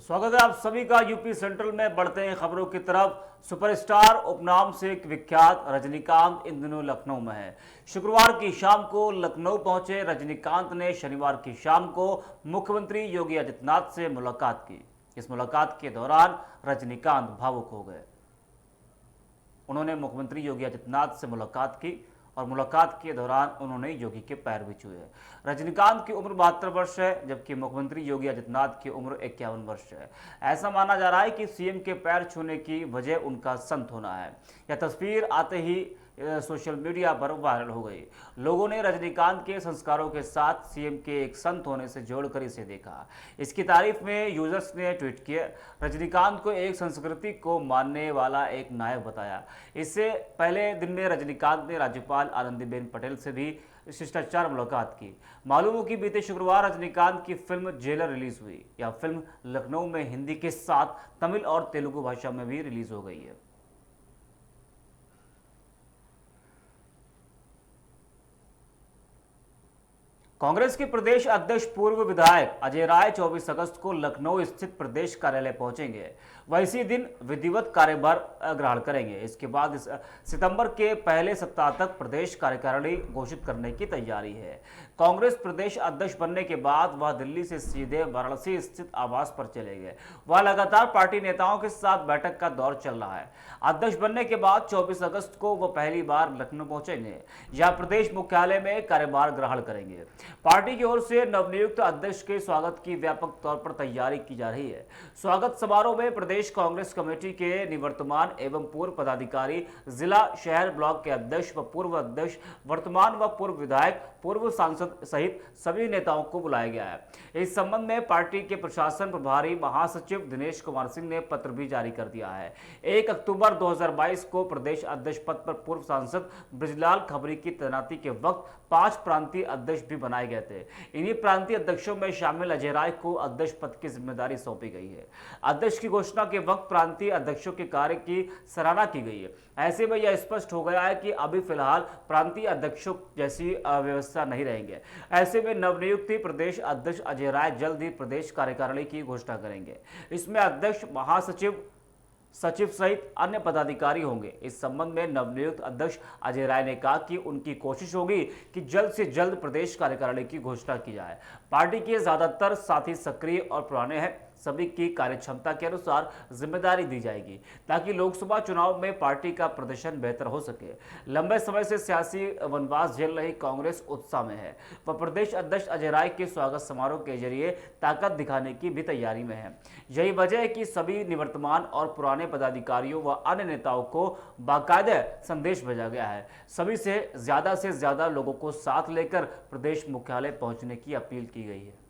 स्वागत है आप सभी का यूपी सेंट्रल में। बढ़ते हैं खबरों की तरफ। सुपरस्टार उपनाम से एक विख्यात रजनीकांत इन दिनों लखनऊ में है। शुक्रवार की शाम को लखनऊ पहुंचे रजनीकांत ने शनिवार की शाम को मुख्यमंत्री योगी आदित्यनाथ से मुलाकात की। इस मुलाकात के दौरान रजनीकांत भावुक हो गए। उन्होंने मुख्यमंत्री योगी आदित्यनाथ से मुलाकात की और मुलाकात के दौरान उन्होंने योगी के पैर भी छुए। रजनीकांत की उम्र 72 वर्ष है, जबकि मुख्यमंत्री योगी आदित्यनाथ की उम्र 51 वर्ष है। ऐसा माना जा रहा है कि सीएम के पैर छूने की वजह उनका संत होना है। यह तस्वीर आते ही सोशल मीडिया पर वायरल हो गई। लोगों ने रजनीकांत के संस्कारों के साथ सीएम के एक संत होने से जोड़कर इसे देखा। इसकी तारीफ में यूजर्स ने ट्वीट किए। रजनीकांत को एक संस्कृति को मानने वाला एक नायक बताया। इससे पहले दिन में रजनीकांत ने राज्यपाल आनंदीबेन पटेल से भी शिष्टाचार मुलाकात की। मालूम हो कि बीते शुक्रवार रजनीकांत की फिल्म जेलर रिलीज हुई। यह फिल्म लखनऊ में हिंदी के साथ तमिल और तेलुगु भाषा में भी रिलीज हो गई है। कांग्रेस के प्रदेश अध्यक्ष पूर्व विधायक अजय राय 24 अगस्त को लखनऊ स्थित प्रदेश कार्यालय पहुंचेंगे। वह इसी दिन विधिवत कार्यभार ग्रहण करेंगे। इसके बाद इस सितंबर के पहले सप्ताह तक प्रदेश कार्यकारिणी घोषित करने की तैयारी है। कांग्रेस प्रदेश अध्यक्ष बनने के बाद वह दिल्ली से सीधे वाराणसी स्थित आवास पर चले गए। वह लगातार पार्टी नेताओं के साथ बैठक का दौर चल रहा है। अध्यक्ष बनने के बाद 24 अगस्त को वह पहली बार लखनऊ पहुंचेंगे। यह प्रदेश मुख्यालय में कार्यभार ग्रहण करेंगे। पार्टी की ओर से नवनियुक्त अध्यक्ष के स्वागत की व्यापक तौर पर तैयारी की जा रही है। स्वागत समारोह में प्रदेश कांग्रेस कमेटी के निवर्तमान एवं पूर्व पदाधिकारी, जिला, शहर, ब्लॉक के अध्यक्ष व पूर्व अध्यक्ष, वर्तमान व पूर्व विधायक, पूर्व सांसद सहित सभी नेताओं को बुलाया गया है। इस संबंध में पार्टी के प्रशासन प्रभारी महासचिव दिनेश कुमार सिंह ने पत्र भी जारी कर दिया है। 1 अक्टूबर 2022 को प्रदेश अध्यक्ष पद पर पूर्व सांसद ब्रजलाल खबरी की तैनाती के वक्त 5 प्रांतीय अध्यक्ष भी बनाए गए थे। इन्हीं प्रांतीय अध्यक्षों में शामिल अजय राय को अध्यक्ष पद की जिम्मेदारी सौंपी गई है। अध्यक्ष की घोषणा के वक्त प्रांतीय अध्यक्षों के कार्य की सराहना की गई है। ऐसे में यह स्पष्ट हो गया है कि अभी फिलहाल प्रांतीय अध्यक्षों जैसी व्यवस्था नहीं रहेंगे। ऐसे में नवनियुक्त प्रदेश अध्यक्ष अजय राय जल्द ही प्रदेश कार्यकारिणी की घोषणा करेंगे। इसमें अध्यक्ष, महासचिव, सचिव सहित अन्य पदाधिकारी होंगे। इस संबंध में नवनियुक्त अध्यक्ष अजय राय ने कहा कि उनकी कोशिश होगी कि जल्द से जल्द प्रदेश कार्यकारिणी की घोषणा की जाए। पार्टी के ज्यादातर साथी सक्रिय और पुराने हैं। सभी की कार्यक्षमता के अनुसार जिम्मेदारी दी जाएगी ताकि लोकसभा चुनाव में पार्टी का प्रदर्शन बेहतर हो सके। लंबे समय से सियासी वनवास झेल रही कांग्रेस उत्साह में है। वह प्रदेश अध्यक्ष अजय राय के स्वागत समारोह के जरिए ताकत दिखाने की भी तैयारी में है। यही वजह है कि सभी निवर्तमान और पुराने पदाधिकारियों व अन्य नेताओं को बाकायदा संदेश भेजा गया है। सभी से ज्यादा लोगों को साथ लेकर प्रदेश मुख्यालय पहुंचने की अपील की गई है।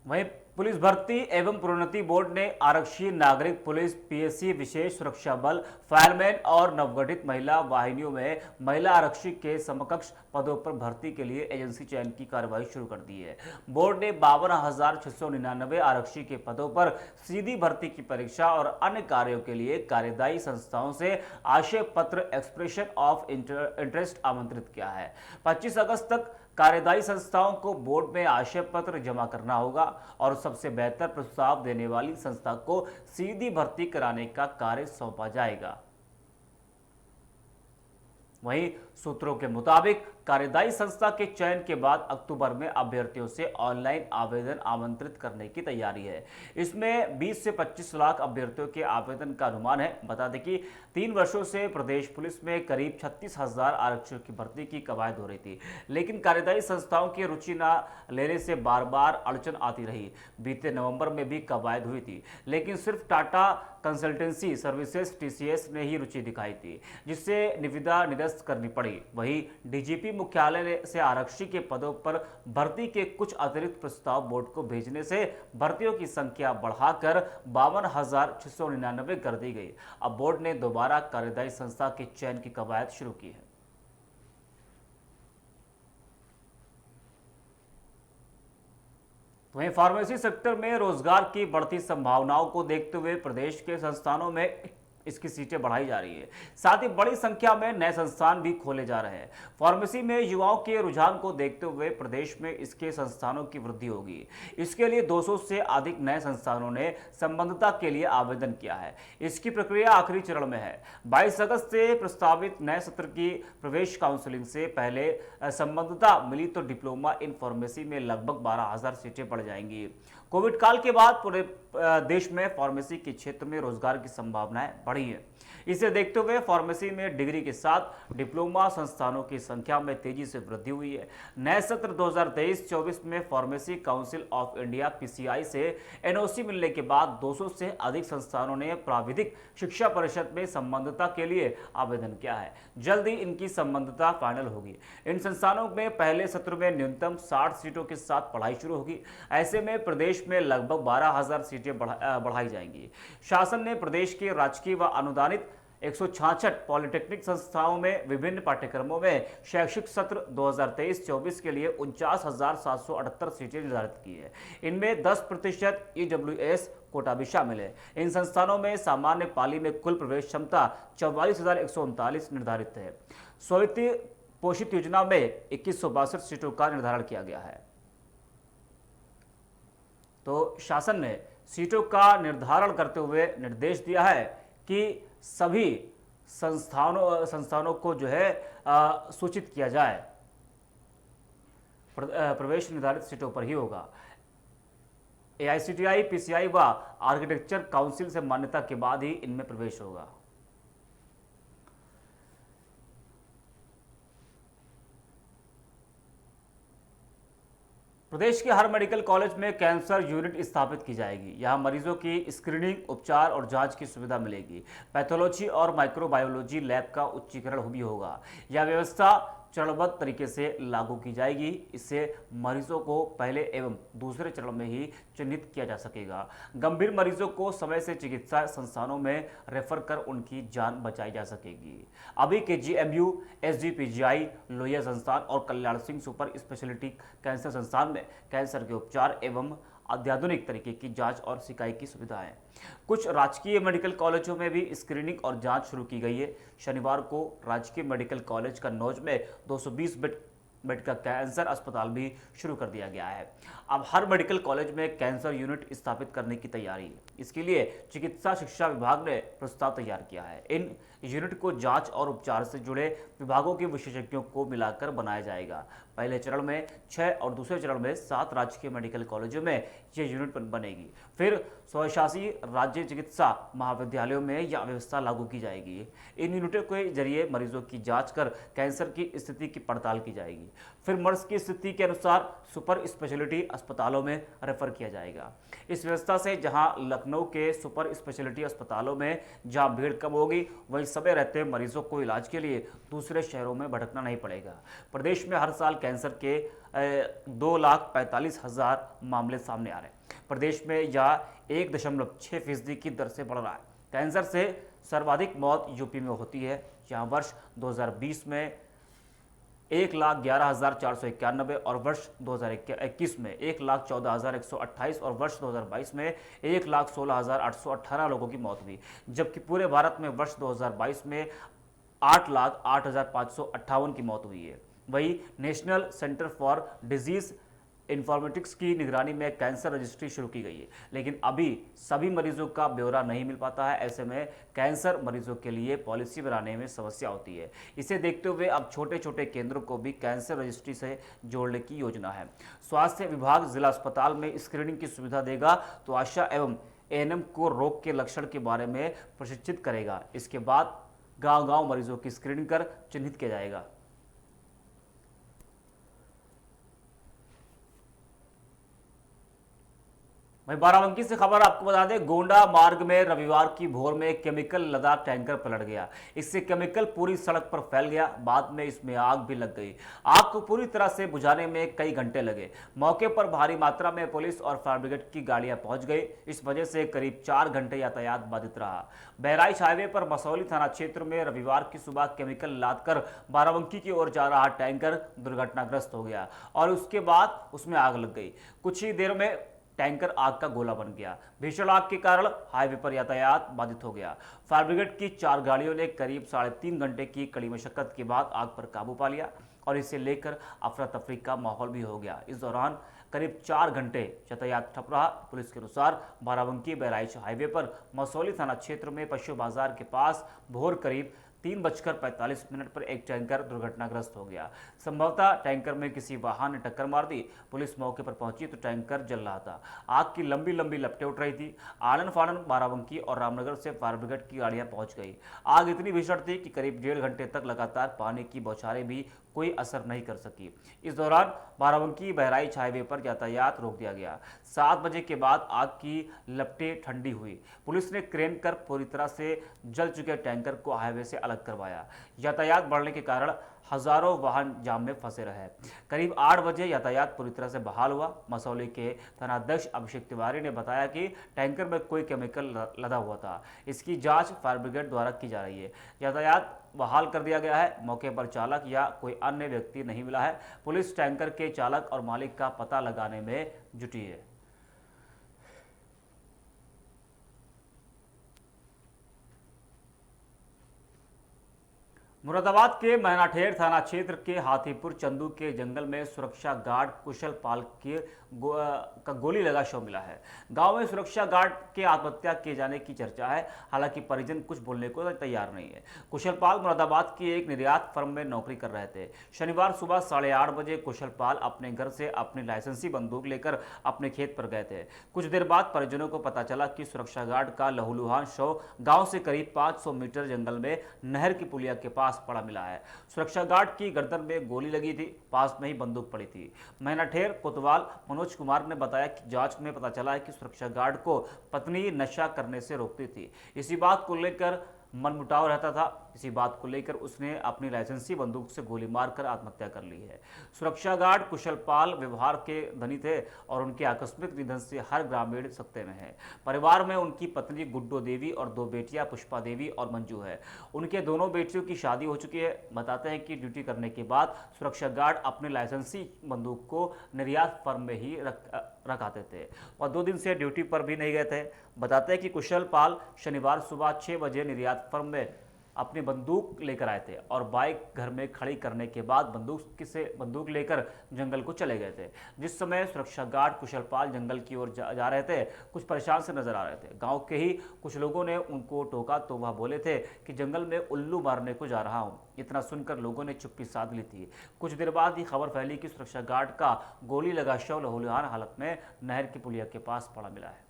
वहीं पुलिस भर्ती एवं प्रोन्नति बोर्ड ने आरक्षी, नागरिक पुलिस, पीएससी, विशेष सुरक्षा बल, फायरमैन और नवगठित महिला वाहिनियों में महिला आरक्षी के समकक्ष पदों पर भर्ती के लिए एजेंसी चयन की कार्रवाई शुरू कर दी है। बोर्ड ने 52,699 आरक्षी के पदों पर सीधी भर्ती की परीक्षा और अन्य कार्यों के लिए कार्यदायी संस्थाओं से आशय पत्र, एक्सप्रेशन ऑफ इंटरेस्ट आमंत्रित किया है। 25 अगस्त तक कार्यदायी संस्थाओं को बोर्ड में आशय पत्र जमा करना होगा और सबसे बेहतर प्रस्ताव देने वाली संस्था को सीधी भर्ती कराने का कार्य सौंपा जाएगा। वहीं सूत्रों के मुताबिक कार्यदायी संस्था के चयन के बाद अक्टूबर में अभ्यर्थियों से ऑनलाइन आवेदन आमंत्रित करने की तैयारी है। इसमें 20 से 25 लाख अभ्यर्थियों के आवेदन का अनुमान है। बता दें कि 3 वर्षों से प्रदेश पुलिस में करीब 36,000 आरक्षियों की भर्ती की कवायद हो रही थी, लेकिन कार्यदायी संस्थाओं की रुचि न लेने से बार बार अड़चन आती रही। बीते नवंबर में भी कवायद हुई थी, लेकिन सिर्फ टाटा कंसल्टेंसी सर्विसेज टीसीएस ने ही रुचि दिखाई थी, जिससे निविदा निरस्त करनी पड़ी। वहीं डीजीपी मुख्यालय से आरक्षी के पदों पर भर्ती के कुछ अतिरिक्त प्रस्ताव बोर्ड को भेजने से भर्तियों की संख्या बढ़ाकर 52,699 कर दी गई। अब बोर्ड ने दोबारा कार्यदायी संस्था के चयन की कवायद शुरू की है। वहीं फार्मेसी सेक्टर में रोजगार की बढ़ती संभावनाओं को देखते हुए प्रदेश के संस्थानों में इसकी सीटें बढ़ाई जा रही है। साथ ही बड़ी संख्या में नए संस्थान भी खोले जा रहे हैं। फार्मेसी में युवाओं के रुझान को देखते हुए प्रदेश में इसके संस्थानों की वृद्धि होगी। इसके लिए 200 से अधिक नए संस्थानों ने संबद्धता के लिए आवेदन किया है। इसकी प्रक्रिया आखिरी चरण में है। 22 अगस्त से प्रस्तावित नए सत्र की प्रवेश काउंसलिंग से पहले संबद्धता मिली तो डिप्लोमा इन फार्मेसी में लगभग 12,000 सीटें बढ़ जाएंगी। कोविड काल के बाद पूरे देश में फार्मेसी के क्षेत्र में रोजगार की संभावनाएं बढ़ी हैं। इसे देखते हुए फार्मेसी में डिग्री के साथ डिप्लोमा संस्थानों की संख्या में तेजी से वृद्धि हुई है। नए सत्र 2023-24 में pharmacy council of India (PCI) से एनओसी मिलने के बाद 200 से अधिक संस्थानों ने प्राविधिक शिक्षा परिषद में संबद्धता के लिए आवेदन किया है। जल्द ही इनकी संबद्धता फाइनल होगी। इन संस्थानों में पहले सत्र में न्यूनतम 60 सीटों के साथ पढ़ाई शुरू होगी। ऐसे में प्रदेश में लगभग 12,000 सीटें बढ़ाई जाएंगी। शासन ने प्रदेश के राजकीय व अनुदानित 166 पॉलिटेक्निक संस्थाओं में विभिन्न पाठ्यक्रमों में शैक्षिक सत्र 2023-24 के लिए 49,778 सीटें निर्धारित की है। इनमें 10% EWS कोटा भी शामिल है। इन संस्थानों में सामान्य पाली में कुल प्रवेश क्षमता 44,139 निर्धारित है। स्ववित्तीय पोषित योजना में 2162 सीटों का निर्धारण किया गया है। तो शासन ने सीटों का निर्धारण करते हुए निर्देश दिया है कि सभी संस्थानों को जो है सूचित किया जाए। प्रवेश निर्धारित सीटों पर ही होगा। AICTI, PCI व आर्किटेक्चर काउंसिल से मान्यता के बाद ही इनमें प्रवेश होगा। प्रदेश के हर मेडिकल कॉलेज में कैंसर यूनिट स्थापित की जाएगी। यहां मरीजों की स्क्रीनिंग, उपचार और जांच की सुविधा मिलेगी। पैथोलॉजी और माइक्रोबायोलॉजी लैब का उच्चीकरण भी होगा। यह व्यवस्था चरणबद्ध तरीके से लागू की जाएगी। इससे मरीजों को पहले एवं दूसरे चरण में ही चिन्हित किया जा सकेगा। गंभीर मरीजों को समय से चिकित्सा संस्थानों में रेफर कर उनकी जान बचाई जा सकेगी। अभी KGMU, SGPGI, लोहिया संस्थान और Kalyan Singh super speciality cancer संस्थान में कैंसर के उपचार एवं अत्याधुनिक तरीके की जांच और सिकाई की सुविधा है। कुछ राजकीय मेडिकल कॉलेजों में भी स्क्रीनिंग और जांच शुरू की गई है। शनिवार को राजकीय मेडिकल कॉलेज कन्नौज में 220 बेड का कैंसर अस्पताल भी शुरू कर दिया गया है। अब हर मेडिकल कॉलेज में कैंसर यूनिट स्थापित करने की तैयारी है। इसके लिए चिकित्सा शिक्षा विभाग ने प्रस्ताव तैयार किया है। इन यूनिट को जांच और उपचार से जुड़े विभागों के विशेषज्ञों को मिलाकर बनाया जाएगा। पहले चरण में 6 और दूसरे चरण में 7 राजकीय मेडिकल कॉलेजों में यह यूनिट बनेगी। फिर स्वशासी राज्य चिकित्सा महाविद्यालयों में यह व्यवस्था लागू की जाएगी। इन यूनिटों के जरिए मरीजों की जांच कर कैंसर की स्थिति की पड़ताल की जाएगी। फिर मरीज की स्थिति के अनुसार सुपर स्पेशलिटी अस्पतालों में रेफर किया जाएगा। इस व्यवस्था से जहां लखनऊ के सुपर स्पेशलिटी अस्पतालों में जहां भीड़ कम होगी, वहीं समय रहते मरीजों को इलाज के लिए दूसरे शहरों में भटकना नहीं पड़ेगा। प्रदेश में हर साल कैंसर के 2,45,000 मामले सामने आ रहे हैं। प्रदेश में यह 1.6% की दर से बढ़ रहा है। कैंसर से सर्वाधिक मौत यूपी में होती है। यहाँ वर्ष 2020 में 1,11,491 और वर्ष 2021 में 1,14,128 और वर्ष 2022 में 1,16,818 लोगों की मौत हुई, जबकि पूरे भारत में वर्ष 2022 में 8,08,558 की मौत हुई है। वही national centre for disease informatics की निगरानी में कैंसर रजिस्ट्री शुरू की गई है, लेकिन अभी सभी मरीजों का ब्यौरा नहीं मिल पाता है। ऐसे में कैंसर मरीजों के लिए पॉलिसी बनाने में समस्या होती है। इसे देखते हुए अब छोटे छोटे केंद्रों को भी कैंसर रजिस्ट्री से जोड़ने की योजना है। स्वास्थ्य विभाग जिला अस्पताल में स्क्रीनिंग की सुविधा देगा तो आशा एवं ANM को रोग के लक्षण के बारे में प्रशिक्षित करेगा। इसके बाद गांव-गांव मरीजों की स्क्रीनिंग कर चिन्हित किया जाएगा। वहीं बाराबंकी से खबर आपको बता दें, गोंडा मार्ग में रविवार की भोर में केमिकल लदा टैंकर पलट गया। इससे केमिकल पूरी सड़क पर फैल गया। बाद में इसमें आग भी लग गई। आग को पूरी तरह से बुझाने में कई घंटे लगे। मौके पर भारी मात्रा में पुलिस और फायर ब्रिगेड की गाड़ियां पहुंच गई। इस वजह से करीब 4 घंटे यातायात बाधित रहा। बहराइच हाईवे पर मसौली थाना क्षेत्र में रविवार की सुबह केमिकल लादकर बाराबंकी की ओर जा रहा टैंकर दुर्घटनाग्रस्त हो गया और उसके बाद उसमें आग लग गई। कुछ ही देर में टैंकर आग का गोला बन गया। भीषण आग के कारण हाईवे पर यातायात बाधित हो गया। फायर ब्रिगेड की 4 गाड़ियों ने करीब 3.5 घंटे की कड़ी मशक्कत के बाद आग पर काबू पा लिया और इसे लेकर अफरा तफरी का माहौल भी हो गया। इस दौरान करीब 4 घंटे यातायात ठप रहा। पुलिस के अनुसार बाराबंकी बहराइच हाईवे पर मसौली थाना क्षेत्र में पशु बाजार के पास भोर करीब 3:45 पर एक टैंकर दुर्घटनाग्रस्त हो गया। संभवतः टैंकर में किसी वाहन ने टक्कर मार दी। पुलिस मौके पर पहुंची तो टैंकर जल रहा था। आग की लंबी लंबी लपटें उठ रही थी। आनन फानन, बाराबंकी और रामनगर से फायर ब्रिगेड की गाड़ियां पहुंच गई। आग इतनी भीषण थी कि करीब 1.5 घंटे तक लगातार पानी की बौछारें भी कोई असर नहीं कर सकी। इस दौरान बाराबंकी बहराइच हाईवे पर यातायात रोक दिया गया। 7 बजे के बाद आग की लपटें ठंडी हुई। पुलिस ने क्रेन कर पूरी तरह से जल चुके टैंकर को हाईवे से अलग करवाया। यातायात बढ़ने के कारण हजारों वाहन जाम में फंसे रहे। करीब 8 बजे यातायात पूरी तरह से बहाल हुआ। मसौली के थानाध्यक्ष अभिषेक तिवारी ने बताया कि टैंकर में कोई केमिकल लदा हुआ था। इसकी जांच फायर ब्रिगेड द्वारा की जा रही है। यातायात बहाल कर दिया गया है। मौके पर चालक या कोई अन्य व्यक्ति नहीं मिला है। पुलिस टैंकर के चालक और मालिक का पता लगाने में जुटी है। मुरादाबाद के मैनाठेर थाना क्षेत्र के हाथीपुर चंदू के जंगल में सुरक्षा गार्ड कुशल पाल का गोली लगा शव मिला है। गांव में सुरक्षा गार्ड के आत्महत्या किए जाने की चर्चा है। हालांकि परिजन कुछ बोलने को तैयार नहीं है। कुशल पाल मुरादाबाद की एक निर्यात फर्म में नौकरी कर रहे थे। शनिवार सुबह 8:30 बजे कुशल पाल अपने घर से अपनी लाइसेंसी बंदूक लेकर अपने खेत पर गए थे। कुछ देर बाद परिजनों को पता चला कि सुरक्षा गार्ड का लहूलुहान शव गाँव से करीब 500 मीटर जंगल में नहर की पुलिया के पास पड़ा मिला है। सुरक्षा गार्ड की गर्दन में गोली लगी थी। पास में ही बंदूक पड़ी थी। मैनाठेर कोतवाल मनोज कुमार ने बताया कि जांच में पता चला है कि सुरक्षा गार्ड को पत्नी नशा करने से रोकती थी। इसी बात को लेकर मनमुटाव रहता था। इसी बात को लेकर उसने अपनी लाइसेंसी बंदूक से गोली मारकर आत्महत्या कर ली है। सुरक्षा गार्ड कुशल पाल व्यवहार के धनी थे और उनके आकस्मिक निधन से हर ग्रामीण सकते में है। परिवार में उनकी पत्नी गुड्डो देवी और 2 बेटियां पुष्पा देवी और मंजू है। उनके दोनों बेटियों की शादी हो चुकी है। बताते हैं कि ड्यूटी करने के बाद सुरक्षा गार्ड अपने लाइसेंसी बंदूक को निर्यात फर्म में ही रख आते थे और 2 दिन से ड्यूटी पर भी नहीं गए थे। बताते हैं कि कुशल पाल शनिवार सुबह 6 बजे निर्यात फर्म में अपनी बंदूक लेकर आए थे और बाइक घर में खड़ी करने के बाद बंदूक लेकर जंगल को चले गए थे। जिस समय सुरक्षा गार्ड कुशल पाल जंगल की ओर जा रहे थे, कुछ परेशान से नजर आ रहे थे। गांव के ही कुछ लोगों ने उनको टोका तो वह बोले थे कि जंगल में उल्लू मारने को जा रहा हूं। इतना सुनकर लोगों ने चुप्पी साध ली थी। कुछ देर बाद ही खबर फैली कि सुरक्षा गार्ड का गोली लगा शव लहूलुहान हालत में नहर की पुलिया के पास पड़ा मिला है।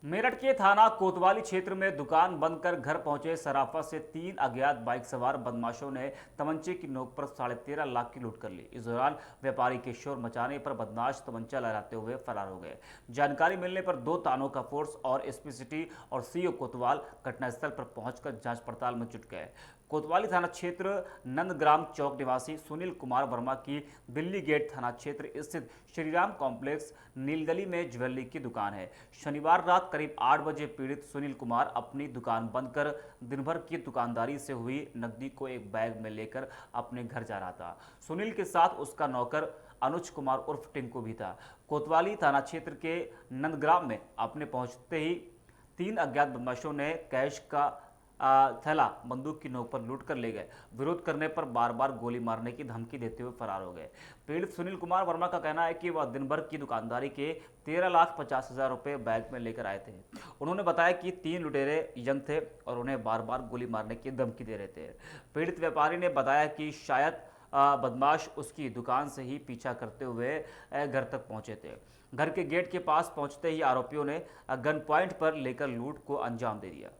मेरठ के थाना कोतवाली क्षेत्र में दुकान बंद कर घर पहुंचे सराफा से 3 अज्ञात बाइक सवार बदमाशों ने तमंचे की नोक पर 13.5 लाख की लूट कर ली। इस दौरान व्यापारी के शोर मचाने पर बदमाश तमंचा लहराते हुए फरार हो गए। जानकारी मिलने पर 2 थानों का फोर्स और एसपी सिटी और सीओ कोतवाल घटनास्थल पर पहुंचकर जांच पड़ताल में जुट गए। कोतवाली थाना क्षेत्र नंदग्राम चौक निवासी सुनील कुमार वर्मा की दिल्ली गेट थाना क्षेत्र स्थित श्रीराम कॉम्प्लेक्स नीलगली में ज्वेलरी की दुकान है। शनिवार रात करीब 8 बजे पीड़ित सुनील कुमार अपनी दुकान बंद कर दिन भर की दुकानदारी से हुई नकदी को एक बैग में लेकर अपने घर जा रहा था। सुनील के साथ उसका नौकर अनुज कुमार उर्फ टिंकू भी था। कोतवाली थाना क्षेत्र के नंदग्राम में अपने पहुंचते ही 3 अज्ञात बदमाशों ने कैश का थैला बंदूक की नोक पर लूट कर ले गए। विरोध करने पर बार बार गोली मारने की धमकी देते हुए फरार हो गए। पीड़ित सुनील कुमार वर्मा का कहना है कि वह दिन भर की दुकानदारी के 13,50,000 रुपये बैग में लेकर आए थे। उन्होंने बताया कि 3 लुटेरे यंग थे और उन्हें बार बार गोली मारने की धमकी दे रहे थे। पीड़ित व्यापारी ने बताया कि शायद बदमाश उसकी दुकान से ही पीछा करते हुए घर तक पहुंचे थे। घर के गेट के पास पहुंचते ही आरोपियों ने गन पॉइंट पर लेकर लूट को अंजाम दे दिया।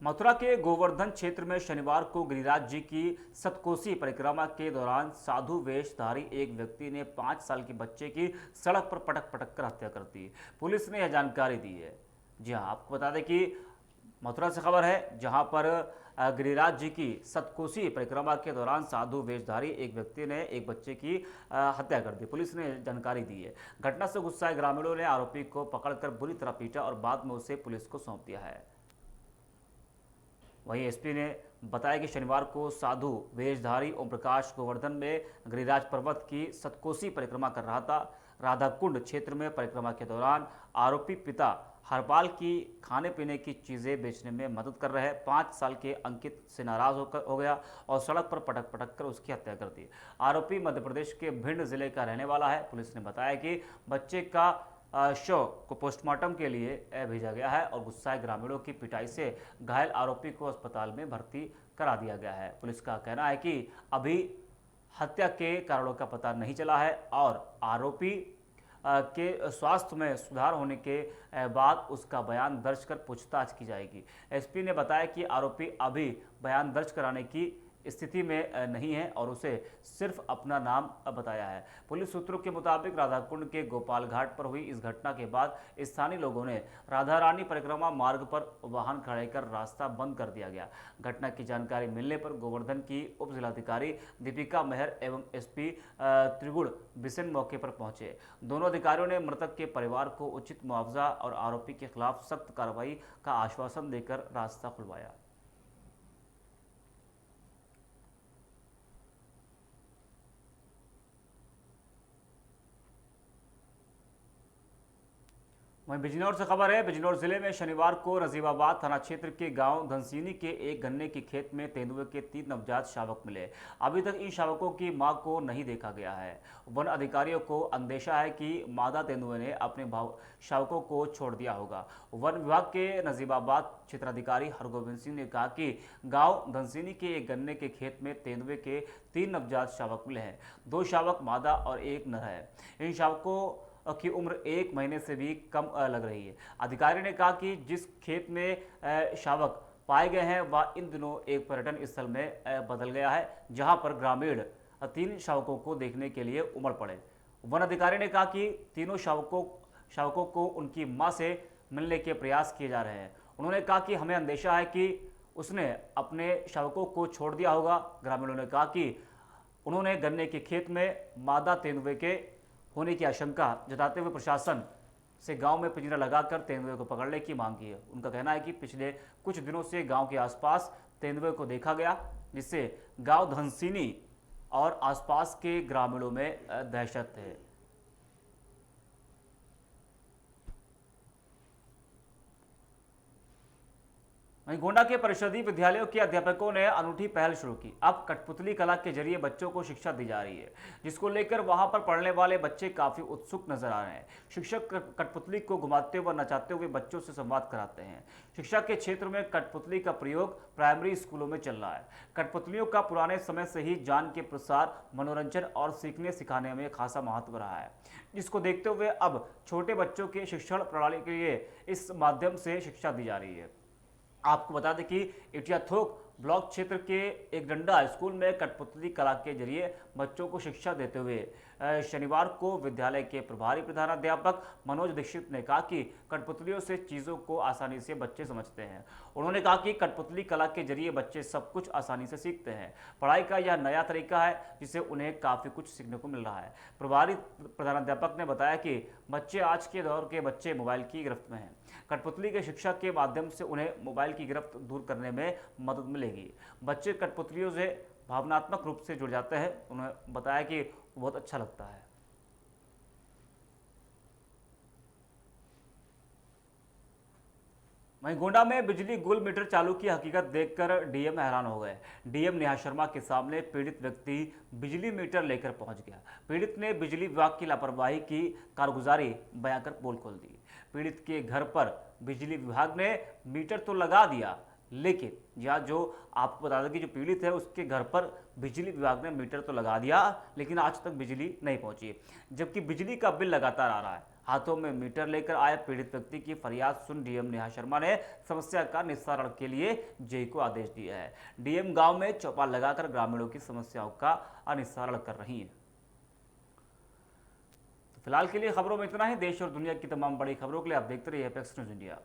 मथुरा के गोवर्धन क्षेत्र में शनिवार को गिरिराज जी की सतकोसी परिक्रमा के दौरान साधु वेशधारी एक व्यक्ति ने 5 साल के बच्चे की सड़क पर पटक पटक कर हत्या कर दी। पुलिस ने यह जानकारी दी है। जी हां, आपको बता दें कि मथुरा से खबर है, जहां पर गिरिराज जी की सतकोसी परिक्रमा के दौरान साधु वेशधारी एक व्यक्ति ने एक बच्चे की हत्या कर दी। पुलिस ने जानकारी दी है। घटना से गुस्साए ग्रामीणों ने आरोपी को पकड़कर बुरी तरह पीटा और बाद में उसे पुलिस को सौंप दिया है। वहीं एसपी ने बताया कि शनिवार को साधु वेशधारी ओम प्रकाश गोवर्धन में गिरिराज पर्वत की सतकोसी परिक्रमा कर रहा था। राधाकुंड क्षेत्र में परिक्रमा के दौरान आरोपी पिता हरपाल की खाने पीने की चीज़ें बेचने में मदद कर रहे 5 साल के अंकित से नाराज हो गया और सड़क पर पटक पटक कर उसकी हत्या कर दी। आरोपी मध्य प्रदेश के भिंड जिले का रहने वाला है। पुलिस ने बताया कि बच्चे का शव को पोस्टमार्टम के लिए भेजा गया है और गुस्साए ग्रामीणों की पिटाई से घायल आरोपी को अस्पताल में भर्ती करा दिया गया है। पुलिस का कहना है कि अभी हत्या के कारणों का पता नहीं चला है और आरोपी के स्वास्थ्य में सुधार होने के बाद उसका बयान दर्ज कर पूछताछ की जाएगी। एसपी ने बताया कि आरोपी अभी बयान दर्ज कराने की स्थिति में नहीं है और उसे सिर्फ अपना नाम बताया है। पुलिस सूत्रों के मुताबिक राधाकुंड के गोपाल घाट पर हुई इस घटना के बाद स्थानीय लोगों ने राधा रानी परिक्रमा मार्ग पर वाहन खड़े कर रास्ता बंद कर दिया गया। घटना की जानकारी मिलने पर गोवर्धन की उप जिलाधिकारी दीपिका मेहर एवं एसपी त्रिगुण बिसेन मौके पर पहुंचे। दोनों अधिकारियों ने मृतक के परिवार को उचित मुआवजा और आरोपी के खिलाफ सख्त कार्रवाई का आश्वासन देकर रास्ता खुलवाया। वहीं बिजनौर से खबर है। बिजनौर जिले में शनिवार को नजीबाबाद थाना क्षेत्र के गांव धनसीनी के एक गन्ने के खेत में तेंदुए के 3 नवजात शावक मिले। अभी तक इन शावकों की मां को नहीं देखा गया है। वन अधिकारियों को अंदेशा है कि मादा तेंदुए ने अपने शावकों को छोड़ दिया होगा। वन विभाग के नजीबाबाद क्षेत्राधिकारी हरगोविंद सिंह ने कहा कि गाँव धनसीनी के एक गन्ने के खेत में तेंदुए के 3 नवजात शावक मिले हैं। 2 शावक मादा और 1 नर है। इन शावकों की उम्र 1 महीने से भी कम लग रही है। अधिकारी ने कहा कि जिस खेत में शावक पाए गए हैं वह इन दिनों एक पर्यटन स्थल में बदल गया है, जहां पर ग्रामीण 3 शावकों को देखने के लिए उमड़ पड़े। वन अधिकारी ने कहा कि तीनों शावकों को उनकी मां से मिलने के प्रयास किए जा रहे हैं। उन्होंने कहा कि हमें अंदेशा है कि उसने अपने शावकों को छोड़ दिया होगा। ग्रामीणों ने कहा कि उन्होंने गन्ने के खेत में मादा तेंदुए के होने की आशंका जताते हुए प्रशासन से गांव में पिंजरा लगाकर तेंदुए को पकड़ने की मांग की है। उनका कहना है कि पिछले कुछ दिनों से गांव के आसपास तेंदुए को देखा गया, जिससे गांव धनसीनी और आसपास के ग्रामीणों में दहशत है। वहीं गोंडा के परिषदीय विद्यालयों के अध्यापकों ने अनूठी पहल शुरू की। अब कठपुतली कला के जरिए बच्चों को शिक्षा दी जा रही है, जिसको लेकर वहां पर पढ़ने वाले बच्चे काफी उत्सुक नजर आ रहे हैं। शिक्षक कठपुतली को घुमाते व नचाते हुए बच्चों से संवाद कराते हैं। शिक्षा के क्षेत्र में कठपुतली का प्रयोग प्राइमरी स्कूलों में चल रहा है। कठपुतलियों का पुराने समय से ही ज्ञान के प्रसार, मनोरंजन और सीखने सिखाने में खासा महत्व रहा है, जिसको देखते हुए अब छोटे बच्चों के शिक्षण प्रणाली के लिए इस माध्यम से शिक्षा दी जा रही है। आपको बता दें कि इटियाथोक ब्लॉक क्षेत्र के एक डंडा स्कूल में कठपुतली कला के जरिए बच्चों को शिक्षा देते हुए शनिवार को विद्यालय के प्रभारी प्रधानाध्यापक मनोज दीक्षित ने कहा कि कठपुतलियों से चीज़ों को आसानी से बच्चे समझते हैं। उन्होंने कहा कि कठपुतली कला के जरिए बच्चे सब कुछ आसानी से सीखते हैं। पढ़ाई का यह नया तरीका है, जिससे उन्हें काफ़ी कुछ सीखने को मिल रहा है। प्रभारी प्रधानाध्यापक ने बताया कि बच्चे आज के दौर के बच्चे मोबाइल की गिरफ्त में हैं। कठपुतली के शिक्षा के माध्यम से उन्हें मोबाइल की गिरफ्त दूर करने में मदद मिलेगी। बच्चे कठपुतलियों से भावनात्मक रूप से जुड़ जाते हैं। उन्होंने बताया कि बहुत अच्छा लगता है। वहीं गोंडा में बिजली गुल मीटर चालू की हकीकत देखकर डीएम हैरान हो गए। डीएम नेहा शर्मा के सामने पीड़ित व्यक्ति बिजली मीटर लेकर पहुंच गया। पीड़ित ने बिजली विभाग की लापरवाही की कारगुजारी बयां कर पोल खोल दी। पीड़ित के घर पर बिजली विभाग ने मीटर तो लगा दिया, लेकिन यहाँ जो आपको बता दें कि जो पीड़ित है उसके घर पर बिजली विभाग ने मीटर तो लगा दिया, लेकिन आज तक बिजली नहीं पहुंची, जबकि बिजली का बिल लगातार आ रहा है। हाथों में मीटर लेकर आए पीड़ित व्यक्ति की फरियाद सुन डीएम नेहा शर्मा ने समस्या का निस्तारण के लिए जेई को आदेश दिया है। डीएम गांव में चौपाल लगाकर ग्रामीणों की समस्याओं का निस्तारण कर रही है। तो फिलहाल के लिए खबरों में इतना ही। देश और दुनिया की तमाम बड़ी खबरों के लिए आप देखते रहिए एपेक्स न्यूज इंडिया।